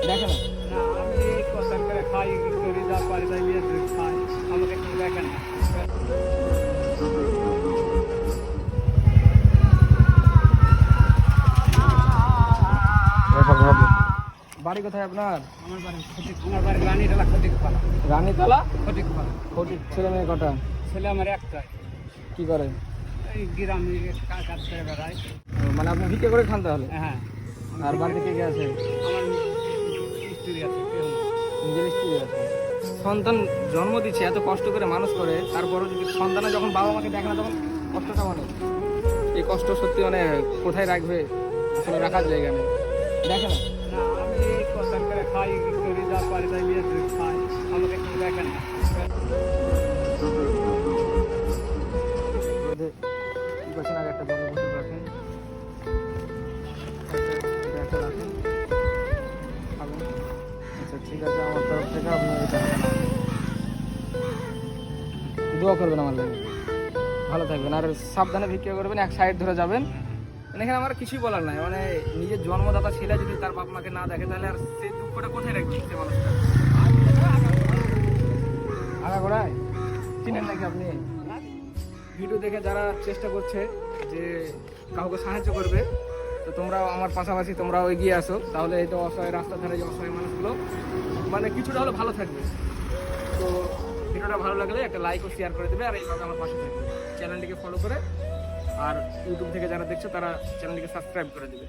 দেখে না? না, আমি এই কথা করে খাই করি, যা পারি তাই নিয়ে খাই, আমাকে কেউ দেখে না। বাড়ি কোথায় আপনার? আমার বাড়ি রানীতলা ফটিকপাড়া। রানীতলা ফটিকপাড়া। ফটিক। ছেলে মেয়ে কটা? ছেলে আমার একটাই, কি করে? এই গ্রামে কাজ করে বেড়ায়। মানে আপনি ভিক্ষা করে খান তাহলে? হ্যাঁ, আর বাড়িতে কে কে আছে? আমার স্ত্রী আছে, কেউ না। নিজের স্ত্রী আছে। সন্তান জন্ম দিচ্ছে, এত কষ্ট করে মানুষ করে, তারপরে যদি সন্তানে যখন বাবা মাকে দেখে না তখন কষ্টটা অনেক। এই কষ্ট সত্যি মানে কোথায় রাখবে, আসলে রাখার জায়গা নেই। দেখে না? না, আমি এই কথা করে খাই করি, যা পারি তাই নিয়ে খাই, আমাকে কেউ দেখে না। কি করছেন? আর একটা জন্ম বসে রাখেন, একটা রাখেন, খাবেন। আচ্ছা ঠিক আছে, আমার তরফ থেকে আপনি এটা দোয়া করবেন আমার লাগে। ভালো থাকবেন আর সাবধানে ভিক্ষা করবেন, এক সাইড ধরে যাবেন। মানে এখানে আমার কিছুই বলার নাই, মানে নিজের জন্মদাতা ছেলে যদি তার বাপ মাকে না দেখে তাহলে আর সেই দুঃখটা কোথায় রাখবে সে মানুষটা? আগাগোড়ায় চিনেন নাকি আপনি? ভিডিও দেখে যারা চেষ্টা করছে যে কাউকে সাহায্য করবে, তো তোমরাও আমার পাশাপাশি তোমরাও এগিয়ে আসো, তাহলে এই তো অসহায় রাস্তার ধারে যে অসহায় মানুষগুলো মানে কিছুটা হলেও ভালো থাকবে। তো ভিডিওটা ভালো লাগলে একটা লাইক ও শেয়ার করে দেবে, আর এইভাবে আমার পাশে থাকবে। চ্যানেলটিকে ফলো করে, আর ইউটিউব থেকে যারা দেখছো তারা চ্যানেলটিকে সাবস্ক্রাইব করে দেবে।